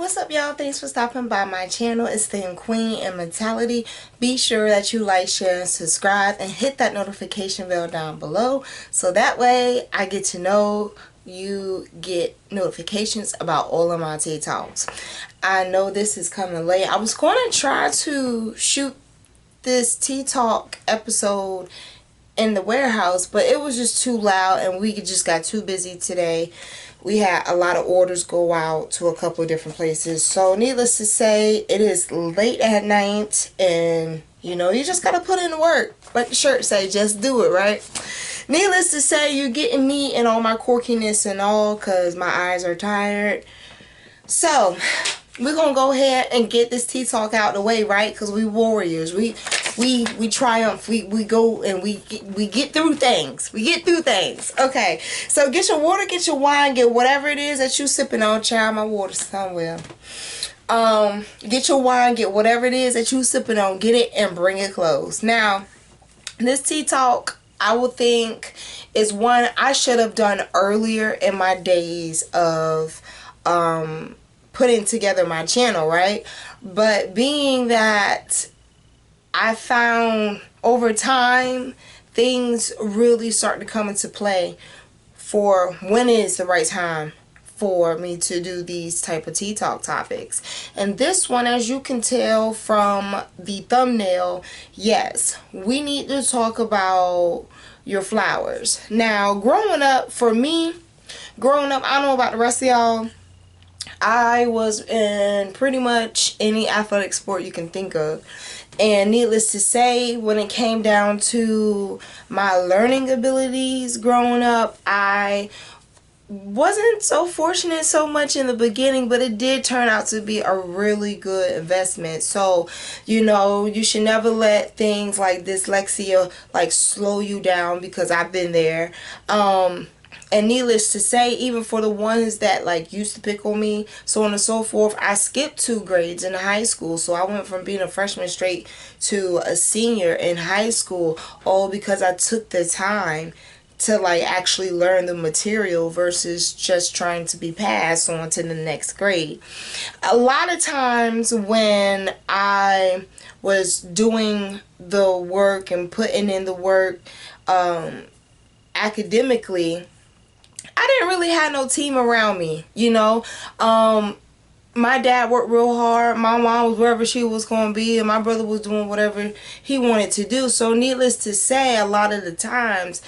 What's up, y'all? Thanks for stopping by my channel, Esteemed Queen Mentality. Be sure that you like, share, and subscribe, and hit that notification bell down below so that way I get to know you get notifications about all of my TikToks. I know this is coming late. I was going to try to shoot this TikTok episode in the warehouse, but it was just too loud and we just got too busy today. We had a lot of orders go out to a couple of different places. So needless to say, it is late at night and you know, you just gotta put in the work. Like the shirt say, just do it, right? Needless to say, you're getting me and all my quirkiness and all because my eyes are tired. So we're gonna go ahead and get this tea talk out the way, right? Because we warriors, we triumph, we go and we get through things. We get through things. Okay, so get your water, get your wine, get whatever it is that you sipping on. Child, my water's somewhere. Get your wine, get whatever it is that you sipping on, get it and bring it close. Now, this tea talk, I would think, is one I should have done earlier in my days of putting together my channel, right? But being that I found over time things really start to come into play for when is the right time for me to do these type of tea talk topics. And this one, as you can tell from the thumbnail, yes, we need to talk about your flowers. Now, growing up, for me, I don't know about the rest of y'all, I was in pretty much any athletic sport you can think of. And needless to say, when it came down to my learning abilities growing up, I wasn't so fortunate so much in the beginning, but it did turn out to be a really good investment. So, you know, you should never let things like dyslexia like slow you down, because I've been there. And needless to say, even for the ones that like used to pick on me, so on and so forth, I skipped 2 grades in high school. So I went from being a freshman straight to a senior in high school, all because I took the time to like actually learn the material versus just trying to be passed on to the next grade. A lot of times when I was doing the work and putting in the work academically, I didn't really have no team around me, you know. My dad worked real hard. My mom was wherever she was going to be, and my brother was doing whatever he wanted to do. So needless to say, a lot of the times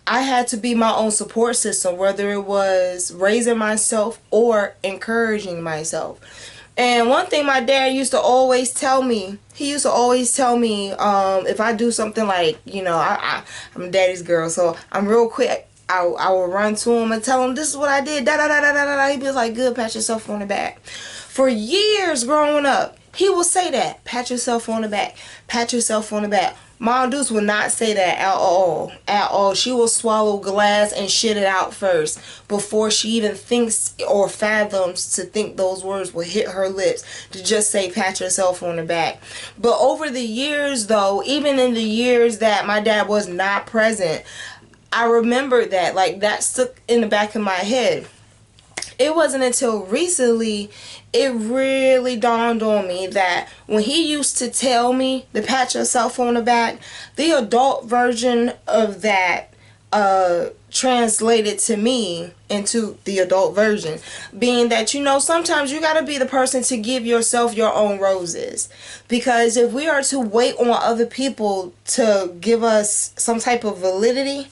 I had to be my own support system, whether it was raising myself or encouraging myself. And one thing my dad used to always tell me, if I do something like, you know, I'm a daddy's girl, so I'm real quick. I will run to him and tell him, this is what I did, da da da da da da. He'd be like, good, pat yourself on the back. For years growing up, he will say that, pat yourself on the back, pat yourself on the back. Mom Deuce will not say that at all. She will swallow glass and shit it out first before she even thinks or fathoms to think those words will hit her lips to just say pat yourself on the back. But over the years though, even in the years that my dad was not present, I remember that, like, that stuck in the back of my head. It wasn't until recently it really dawned on me that when he used to tell me to pat yourself on the back, the adult version of that translated to me into the adult version, being that, you know, sometimes you got to be the person to give yourself your own roses, because if we are to wait on other people to give us some type of validity,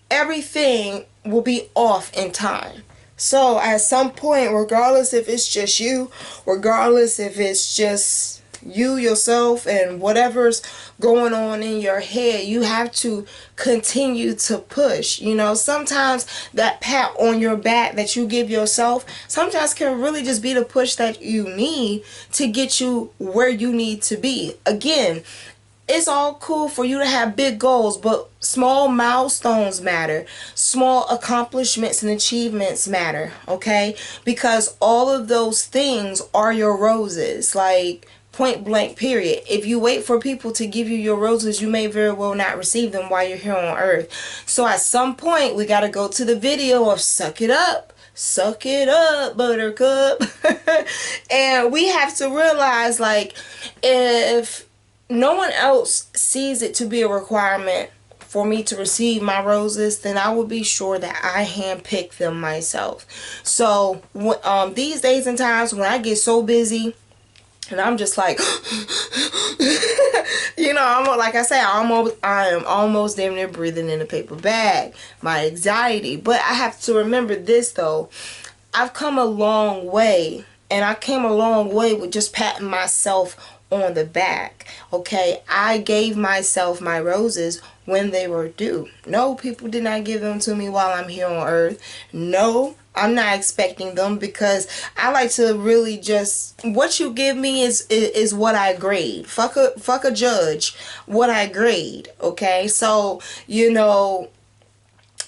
everything will be off in time. So at some point, regardless if it's just you, regardless if it's just you, yourself, and whatever's going on in your head, you have to continue to push. You know, sometimes that pat on your back that you give yourself sometimes can really just be the push that you need to get you where you need to be. Again, it's all cool for you to have big goals, but small milestones matter. Small accomplishments and achievements matter, okay? Because all of those things are your roses, like point blank period. If you wait for people to give you your roses, you may very well not receive them while you're here on earth. So at some point, we got to go to the video of suck it up. Suck it up, buttercup. And we have to realize, like, if no one else sees it to be a requirement for me to receive my roses, then I will be sure that I handpick them myself. So these days and times when I get so busy and I'm just like, you know, like I say, I am almost damn near breathing in a paper bag. My anxiety. But I have to remember this though. I've come a long way, and I came a long way with just patting myself on the back. Okay, I gave myself my roses when they were due. No, people did not give them to me while I'm here on earth. No, I'm not expecting them, because I like to really just, what you give me is what I grade. Fuck a judge. What I grade. Okay, so you know,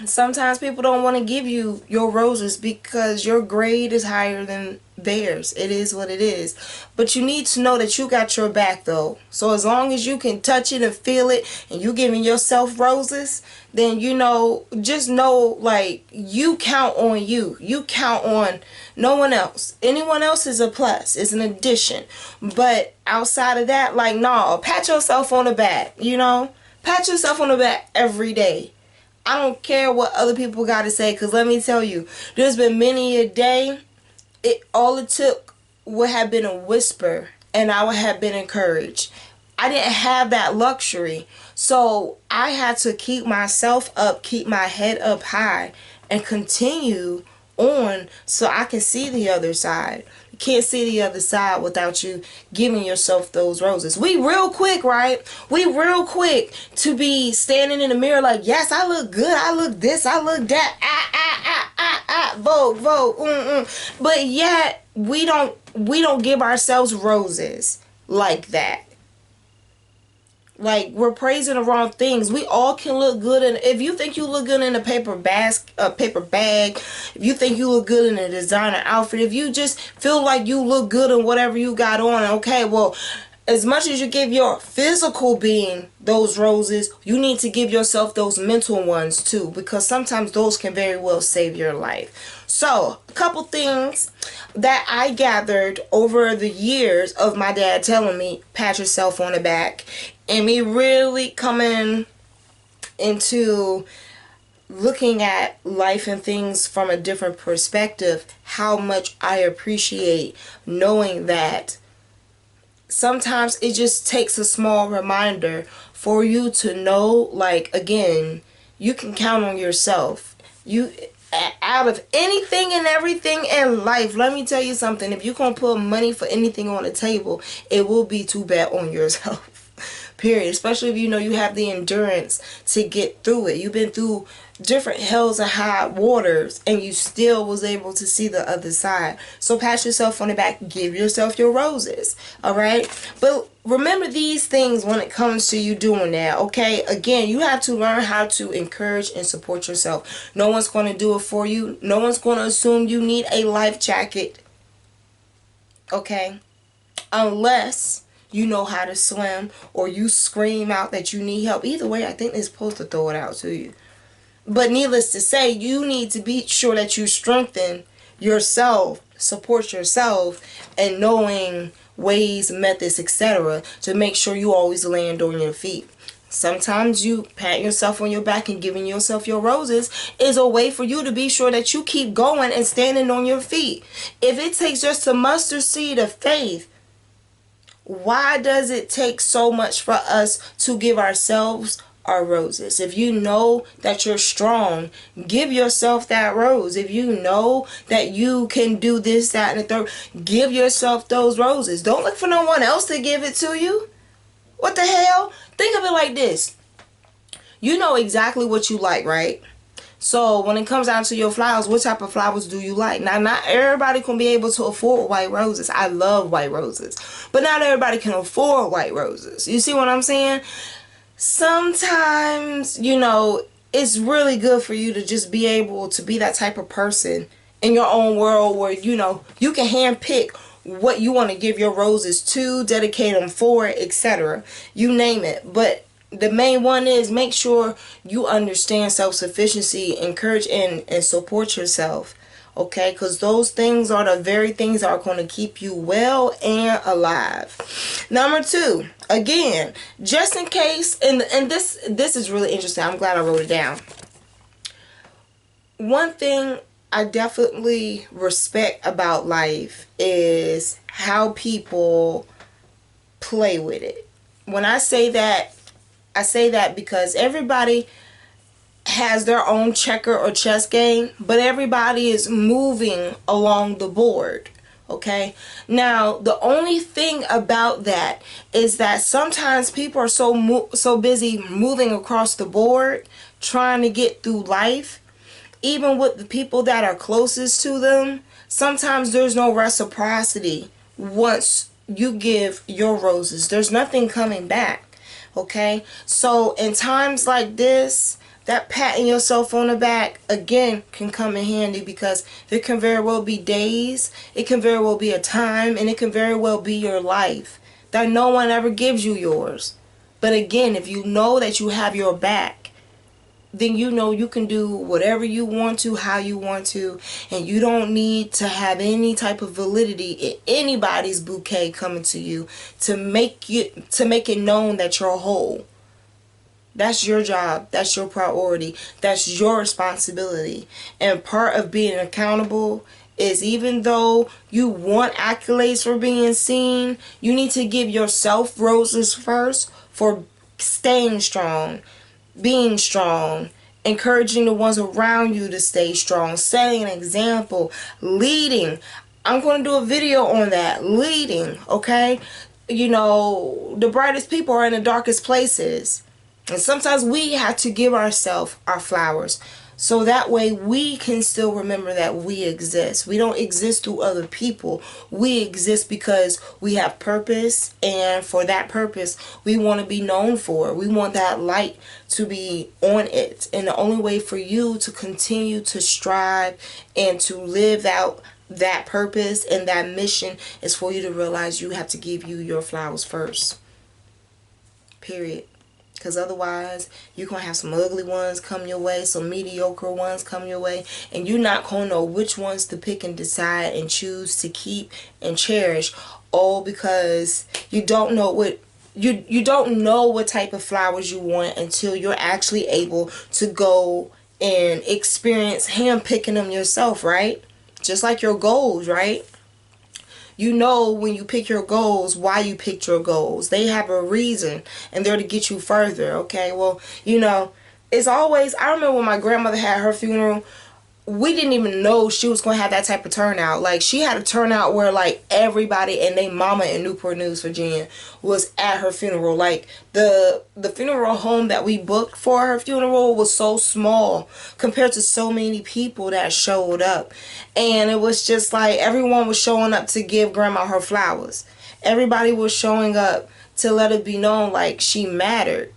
sometimes people don't want to give you your roses because your grade is higher than theirs. It is what it is. But you need to know that you got your back though. So as long as you can touch it and feel it, and you giving yourself roses, then you know, just know, like, you count on you. You count on no one else. Anyone else is a plus. It's an addition. But outside of that, like, nah, pat yourself on the back, you know? Pat yourself on the back every day. I don't care what other people got to say, because let me tell you, there's been many a day, all it took would have been a whisper, and I would have been encouraged. I didn't have that luxury, so I had to keep myself up, keep my head up high, and continue on so I can see the other side. You can't see the other side without you giving yourself those roses. We real quick, right? We real quick to be standing in the mirror like, yes, I look good, I look this, I look that, vogue, but yet we don't give ourselves roses like that. Like, we're praising the wrong things. We all can look good, and if you think you look good in a paper bag, if you think you look good in a designer outfit, if you just feel like you look good in whatever you got on, okay, well, as much as you give your physical being those roses, you need to give yourself those mental ones too, because sometimes those can very well save your life. So, a couple things that I gathered over the years of my dad telling me, pat yourself on the back, and me really coming into looking at life and things from a different perspective, how much I appreciate knowing that sometimes it just takes a small reminder for you to know, like, again, you can count on yourself. You, out of anything and everything in life, let me tell you something, if you're going to put money for anything on the table, it will be to bet on yourself. Period. Especially if you know you have the endurance to get through it. You've been through different hells and high waters, and you still was able to see the other side. So pat yourself on the back. Give yourself your roses. Alright? But remember these things when it comes to you doing that. Okay? Again, you have to learn how to encourage and support yourself. No one's going to do it for you. No one's going to assume you need a life jacket. Okay? Unless you know how to swim, or you scream out that you need help. Either way, I think they're supposed to throw it out to you. But needless to say, you need to be sure that you strengthen yourself, support yourself, and knowing ways, methods, etc. to make sure you always land on your feet. Sometimes you pat yourself on your back and giving yourself your roses is a way for you to be sure that you keep going and standing on your feet. If it takes just a mustard seed of faith, why does it take so much for us to give ourselves our roses? If you know that you're strong, give yourself that rose. If you know that you can do this, that, and the third, give yourself those roses. Don't look for no one else to give it to you. What the hell? Think of it like this. You know exactly what you like, right? So when it comes down to your flowers, what type of flowers do you like? Now, not everybody can be able to afford white roses. I love white roses. But not everybody can afford white roses. You see what I'm saying? Sometimes, you know, it's really good for you to just be able to be that type of person in your own world where, you know, you can handpick what you want to give your roses to, dedicate them for, etc. You name it. But the main one is make sure you understand self-sufficiency, encourage and support yourself. Okay, because those things are the very things that are going to keep you well and alive. Number 2, again, just in case, and this is really interesting. I'm glad I wrote it down. One thing I definitely respect about life is how people play with it. When I say that because everybody has their own checker or chess game, but everybody is moving along the board. Okay, now the only thing about that is that sometimes people are so busy moving across the board trying to get through life, even with the people that are closest to them. Sometimes there's no reciprocity. Once you give your roses, there's nothing coming back. Okay, so in times like this, that patting yourself on the back again can come in handy, because there can very well be days, it can very well be a time, and it can very well be your life that no one ever gives you yours. But again, if you know that you have your back, then you know you can do whatever you want to, how you want to, and you don't need to have any type of validity in anybody's bouquet coming to you to make it known that you're whole. That's your job. That's your priority. That's your responsibility. And part of being accountable is, even though you want accolades for being seen, you need to give yourself roses first for staying strong, being strong, encouraging the ones around you to stay strong, setting an example, leading. I'm going to do a video on that. Leading, okay? You know, the brightest people are in the darkest places. And sometimes we have to give ourselves our flowers, so that way we can still remember that we exist. We don't exist through other people. We exist because we have purpose, and for that purpose we want to be known for. We want that light to be on it. And the only way for you to continue to strive and to live out that purpose and that mission is for you to realize you have to give you your flowers first. Period. Because otherwise, you're going to have some ugly ones come your way, some mediocre ones come your way, and you're not going to know which ones to pick and decide and choose to keep and cherish, all because you don't know what you don't know what type of flowers you want until you're actually able to go and experience hand picking them yourself, right? Just like your goals, right? You know, when you pick your goals, why you picked your goals. They have a reason, and they're to get you further, okay? Well, you know, it's always, I remember when my grandmother had her funeral, we didn't even know she was going to have that type of turnout. Like, she had a turnout where, like, everybody and their mama in Newport News, Virginia was at her funeral. Like, the funeral home that we booked for her funeral was so small compared to so many people that showed up. And it was just like everyone was showing up to give grandma her flowers. Everybody was showing up to let it be known, like, she mattered.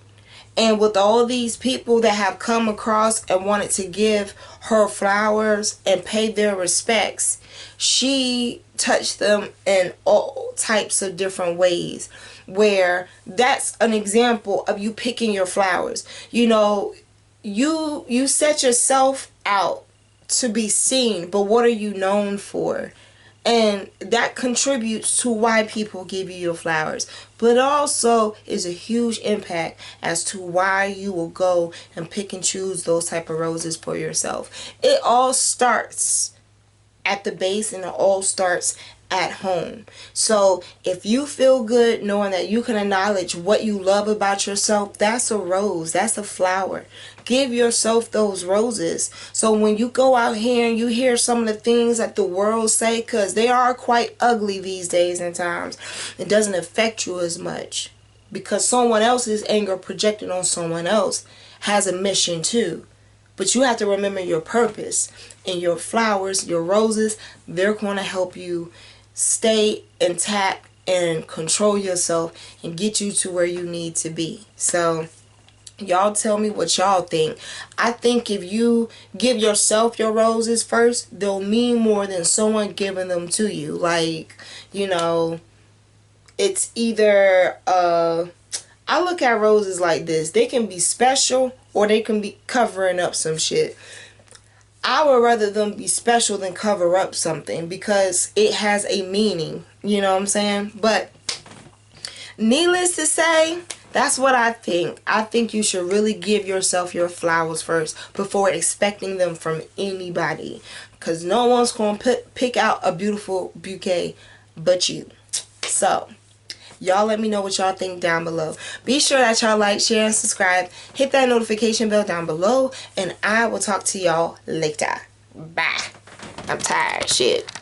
And with all these people that have come across and wanted to give her flowers and pay their respects, she touched them in all types of different ways, where that's an example of you picking your flowers. You know, you set yourself out to be seen, but what are you known for? And that contributes to why people give you your flowers. But it also is a huge impact as to why you will go and pick and choose those type of roses for yourself. It all starts at the base, and it all starts at home. So if you feel good knowing that you can acknowledge what you love about yourself, that's a rose, that's a flower. Give yourself those roses. So when you go out here and you hear some of the things that the world say, because they are quite ugly these days and times, it doesn't affect you as much, because someone else's anger projected on someone else has a mission too. But you have to remember your purpose, and your flowers, your roses, they're going to help you stay intact and control yourself and get you to where you need to be. So y'all tell me what y'all think. I think if you give yourself your roses first, they'll mean more than someone giving them to you. Like, you know, it's either I look at roses like this. They can be special, or they can be covering up some shit. I would rather them be special than cover up something, because it has a meaning. You know what I'm saying? But needless to say, that's what I think. I think you should really give yourself your flowers first before expecting them from anybody. Because no one's going to pick out a beautiful bouquet but you. So, y'all let me know what y'all think down below. Be sure that y'all like, share, and subscribe. Hit that notification bell down below. And I will talk to y'all later. Bye. I'm tired. Shit.